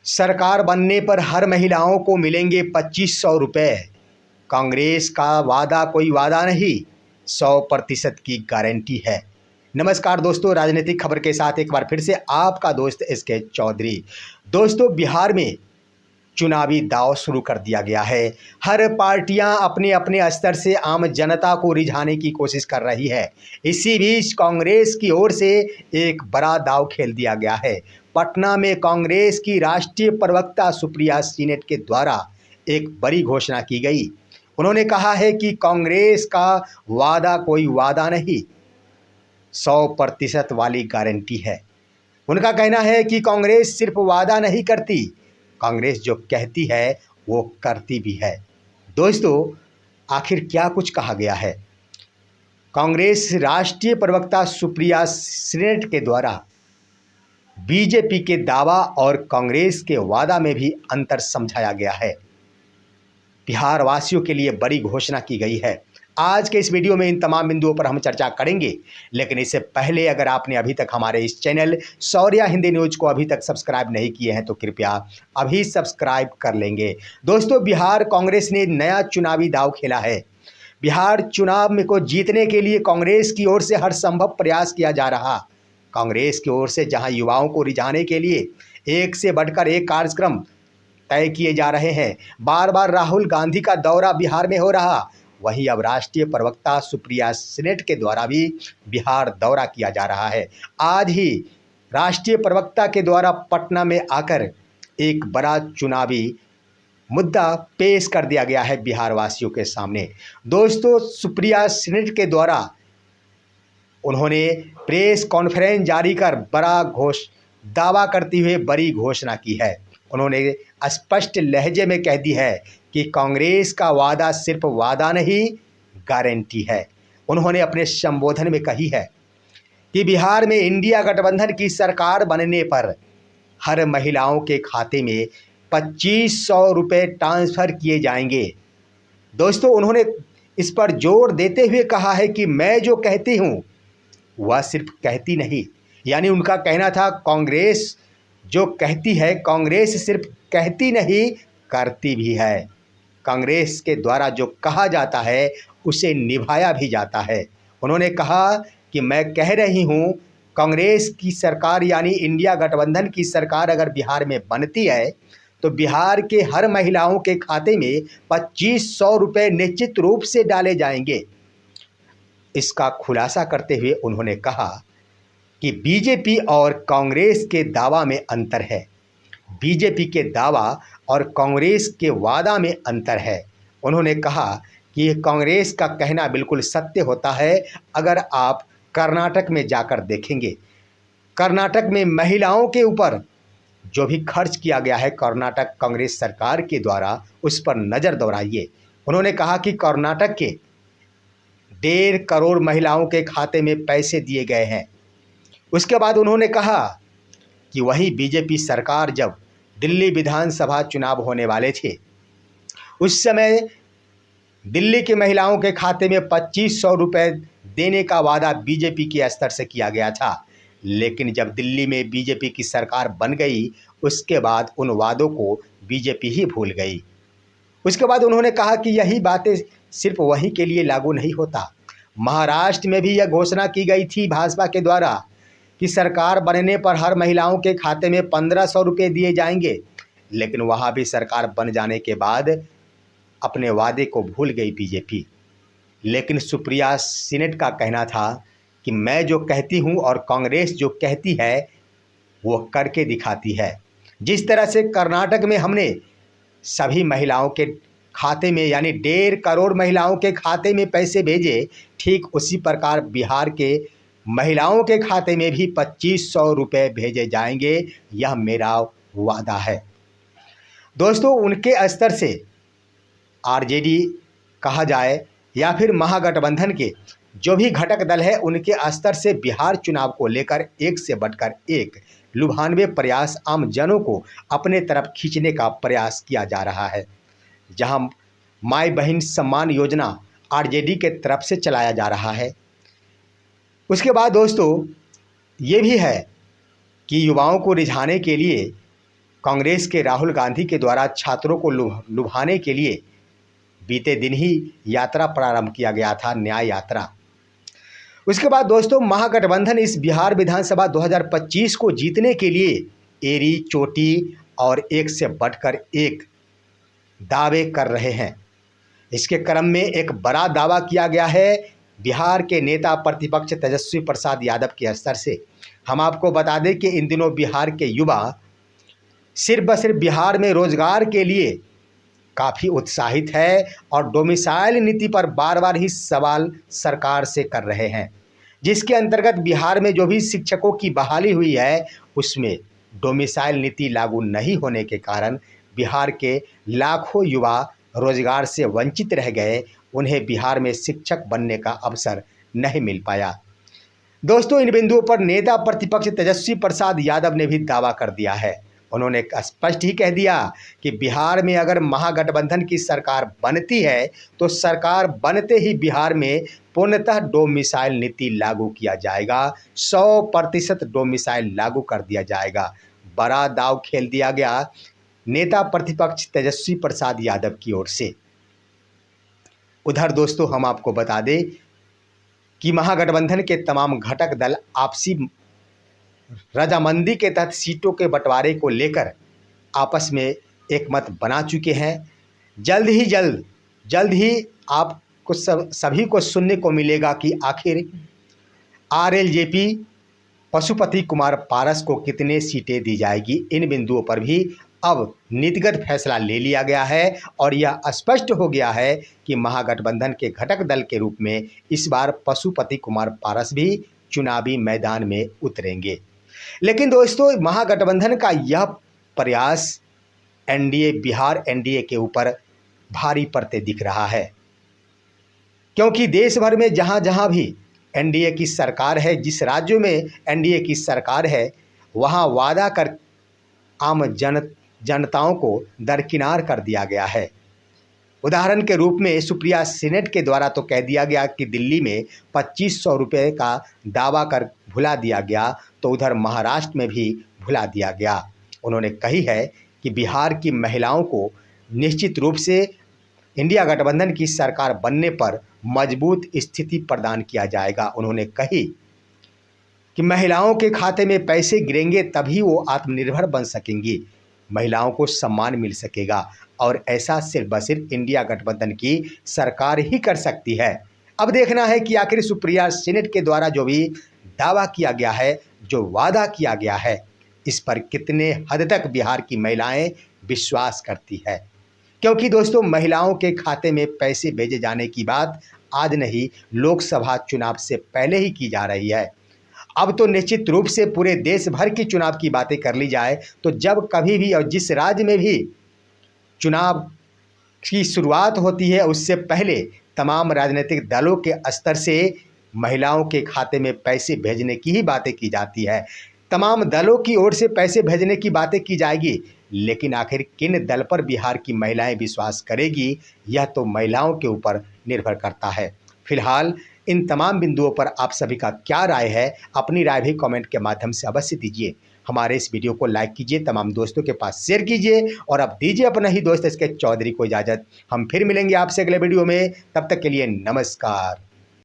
सरकार बनने पर हर महिलाओं को मिलेंगे 2500 रुपये। कांग्रेस का वादा कोई वादा नहीं, 100% की गारंटी है। नमस्कार दोस्तों, राजनीतिक खबर के साथ एक बार फिर से आपका दोस्त एसके चौधरी। दोस्तों, बिहार में चुनावी दांव शुरू कर दिया गया है। हर पार्टियां अपने अपने स्तर से आम जनता को रिझाने की कोशिश कर रही है। इसी बीच कांग्रेस की ओर से एक बड़ा दांव खेल दिया गया है। पटना में कांग्रेस की राष्ट्रीय प्रवक्ता सुप्रिया सीनेट के द्वारा एक बड़ी घोषणा की गई। उन्होंने कहा है कि कांग्रेस का वादा कोई वादा नहीं, 100% वाली गारंटी है। उनका कहना है कि कांग्रेस सिर्फ वादा नहीं करती, कांग्रेस जो कहती है वो करती भी है। दोस्तों, आखिर क्या कुछ कहा गया है? कांग्रेस राष्ट्रीय प्रवक्ता सुप्रिया सीनेट के द्वारा बीजेपी के दावा और कांग्रेस के वादा में भी अंतर समझाया गया है। बिहार वासियों के लिए बड़ी घोषणा की गई है। आज के इस वीडियो में इन तमाम बिंदुओं पर हम चर्चा करेंगे, लेकिन इससे पहले अगर आपने अभी तक हमारे इस चैनल शौर्या हिंदी न्यूज को अभी तक सब्सक्राइब नहीं किए हैं तो कृपया अभी सब्सक्राइब कर लेंगे। दोस्तों, बिहार कांग्रेस ने नया चुनावी दांव खेला है। बिहार चुनाव में को जीतने के लिए कांग्रेस की ओर से हर संभव प्रयास किया जा रहा। कांग्रेस की ओर से जहां युवाओं को रिझाने के लिए एक से बढ़कर एक कार्यक्रम तय किए जा रहे हैं, बार बार राहुल गांधी का दौरा बिहार में हो रहा, वहीं अब राष्ट्रीय प्रवक्ता सुप्रिया सीनेट के द्वारा भी बिहार दौरा किया जा रहा है। आज ही राष्ट्रीय प्रवक्ता के द्वारा पटना में आकर एक बड़ा चुनावी मुद्दा पेश कर दिया गया है बिहार वासियों के सामने। दोस्तों, सुप्रिया सीनेट के द्वारा उन्होंने प्रेस कॉन्फ्रेंस जारी कर दावा करते हुए बड़ी घोषणा की है। उन्होंने स्पष्ट लहजे में कह दी है कि कांग्रेस का वादा सिर्फ वादा नहीं, गारंटी है। उन्होंने अपने संबोधन में कही है कि बिहार में इंडिया गठबंधन की सरकार बनने पर हर महिलाओं के खाते में 2500 रुपये ट्रांसफ़र किए जाएंगे। दोस्तों, उन्होंने इस पर जोर देते हुए कहा है कि मैं जो कहती हूँ वह सिर्फ कहती नहीं, यानी उनका कहना था कांग्रेस जो कहती है, कांग्रेस सिर्फ कहती नहीं करती भी है। कांग्रेस के द्वारा जो कहा जाता है उसे निभाया भी जाता है। उन्होंने कहा कि मैं कह रही हूँ, कांग्रेस की सरकार यानी इंडिया गठबंधन की सरकार अगर बिहार में बनती है तो बिहार के हर महिलाओं के खाते में 2500 रुपये निश्चित रूप से डाले जाएंगे। इसका खुलासा करते हुए उन्होंने कहा कि बीजेपी और कांग्रेस के दावा में अंतर है। बीजेपी के दावा और कांग्रेस के वादा में अंतर है। उन्होंने कहा कि कांग्रेस का कहना बिल्कुल सत्य होता है। अगर आप कर्नाटक में जाकर देखेंगे, कर्नाटक में महिलाओं के ऊपर जो भी खर्च किया गया है कर्नाटक कांग्रेस सरकार के द्वारा, उस पर नज़र दौड़ाइए। उन्होंने कहा कि कर्नाटक के 1.5 करोड़ महिलाओं के खाते में पैसे दिए गए हैं। उसके बाद उन्होंने कहा कि वही बीजेपी सरकार जब दिल्ली विधानसभा चुनाव होने वाले थे, उस समय दिल्ली की महिलाओं के खाते में 2500 रुपये देने का वादा बीजेपी के स्तर से किया गया था, लेकिन जब दिल्ली में बीजेपी की सरकार बन गई उसके बाद उन वादों को बीजेपी ही भूल गई। उसके बाद उन्होंने कहा कि यही बातें सिर्फ वहीं के लिए लागू नहीं होता। महाराष्ट्र में भी यह घोषणा की गई थी भाजपा के द्वारा कि सरकार बनने पर हर महिलाओं के खाते में 1500 रुपये दिए जाएंगे, लेकिन वहाँ भी सरकार बन जाने के बाद अपने वादे को भूल गई बीजेपी। लेकिन सुप्रिया सीनेट का कहना था कि मैं जो कहती हूँ और कांग्रेस जो कहती है वो करके दिखाती है। जिस तरह से कर्नाटक में हमने सभी महिलाओं के खाते में यानी 1.5 करोड़ महिलाओं के खाते में पैसे भेजे, ठीक उसी प्रकार बिहार के महिलाओं के खाते में भी 2500 रुपये भेजे जाएंगे। यह मेरा वादा है। दोस्तों, उनके स्तर से आरजेडी कहा जाए या फिर महागठबंधन के जो भी घटक दल है, उनके स्तर से बिहार चुनाव को लेकर एक से बढ़कर एक लुभानवे प्रयास आम जनों को अपने तरफ खींचने का प्रयास किया जा रहा है। जहां माई बहन सम्मान योजना आरजेडी के तरफ से चलाया जा रहा है। उसके बाद दोस्तों ये भी है कि युवाओं को रिझाने के लिए कांग्रेस के राहुल गांधी के द्वारा छात्रों को लुभाने के लिए बीते दिन ही यात्रा प्रारंभ किया गया था, न्याय यात्रा। उसके बाद दोस्तों महागठबंधन इस बिहार विधानसभा 2025 को जीतने के लिए एड़ी चोटी और एक से बढ़कर एक दावे कर रहे हैं। इसके क्रम में एक बड़ा दावा किया गया है बिहार के नेता प्रतिपक्ष तेजस्वी प्रसाद यादव के स्तर से। हम आपको बता दें कि इन दिनों बिहार के युवा सिर्फ बिहार में रोजगार के लिए काफ़ी उत्साहित है और डोमिसाइल नीति पर बार बार ही सवाल सरकार से कर रहे हैं, जिसके अंतर्गत बिहार में जो भी शिक्षकों की बहाली हुई है उसमें डोमिसाइल नीति लागू नहीं होने के कारण बिहार के लाखों युवा रोजगार से वंचित रह गए। उन्हें बिहार में शिक्षक बनने का अवसर नहीं मिल पाया। दोस्तों इन बिंदुओं पर नेता प्रतिपक्ष तेजस्वी प्रसाद यादव ने भी दावा कर दिया है। उन्होंने स्पष्ट ही कह दिया कि बिहार में अगर महागठबंधन की सरकार बनती है तो सरकार बनते ही बिहार में पूर्णतः डोमिसाइल नीति लागू किया जाएगा, 100% डोमिसाइल लागू कर दिया जाएगा। बड़ा दाव खेल दिया गया नेता प्रतिपक्ष तेजस्वी प्रसाद यादव की ओर से। उधर दोस्तों हम आपको बता दें कि महागठबंधन के तमाम घटक दल आपसी रजामंदी के तहत सीटों के बंटवारे को लेकर आपस में एक मत बना चुके हैं। जल्द ही आपको सभी को सुनने को मिलेगा कि आखिर आरएलजेपी पशुपति कुमार पारस को कितने सीटें दी जाएगी। इन बिंदुओं पर भी अब नीतिगत फैसला ले लिया गया है और यह स्पष्ट हो गया है कि महागठबंधन के घटक दल के रूप में इस बार पशुपति कुमार पारस भी चुनावी मैदान में उतरेंगे। लेकिन दोस्तों महागठबंधन का यह प्रयास बिहार एनडीए के ऊपर भारी पड़ते दिख रहा है, क्योंकि देश भर में जहां भी एनडीए की सरकार है, जिस राज्यों में एनडीए की सरकार है, वहां वादा कर आम जनताओं को दरकिनार कर दिया गया है। उदाहरण के रूप में सुप्रिया सीनेट के द्वारा तो कह दिया गया कि दिल्ली में 2500 रुपये का दावा कर भुला दिया गया, तो उधर महाराष्ट्र में भी भुला दिया गया। उन्होंने कही है कि बिहार की महिलाओं को निश्चित रूप से इंडिया गठबंधन की सरकार बनने पर मजबूत स्थिति प्रदान किया जाएगा। उन्होंने कही कि महिलाओं के खाते में पैसे गिरेंगे तभी वो आत्मनिर्भर बन सकेंगी, महिलाओं को सम्मान मिल सकेगा और ऐसा सिर्फ इंडिया गठबंधन की सरकार ही कर सकती है। अब देखना है कि आखिर सुप्रिया सीनेट के द्वारा जो भी दावा किया गया है, जो वादा किया गया है, इस पर कितने हद तक बिहार की महिलाएं विश्वास करती है। क्योंकि दोस्तों महिलाओं के खाते में पैसे भेजे जाने की बात आज नहीं, लोकसभा चुनाव से पहले ही की जा रही है। अब तो निश्चित रूप से पूरे देश भर की चुनाव की बातें कर ली जाए तो जब कभी भी और जिस राज्य में भी चुनाव की शुरुआत होती है उससे पहले तमाम राजनीतिक दलों के स्तर से महिलाओं के खाते में पैसे भेजने की ही बातें की जाती है। तमाम दलों की ओर से पैसे भेजने की बातें की जाएगी, लेकिन आखिर किन दल पर बिहार की महिलाएं विश्वास करेगी, यह तो महिलाओं के ऊपर निर्भर करता है। फिलहाल इन तमाम बिंदुओं पर आप सभी का क्या राय है, अपनी राय भी कमेंट के माध्यम से अवश्य दीजिए। हमारे इस वीडियो को लाइक कीजिए, तमाम दोस्तों के पास शेयर कीजिए और अब दीजिए अपना ही दोस्त SK चौधरी को इजाज़त। हम फिर मिलेंगे आपसे अगले वीडियो में, तब तक के लिए नमस्कार।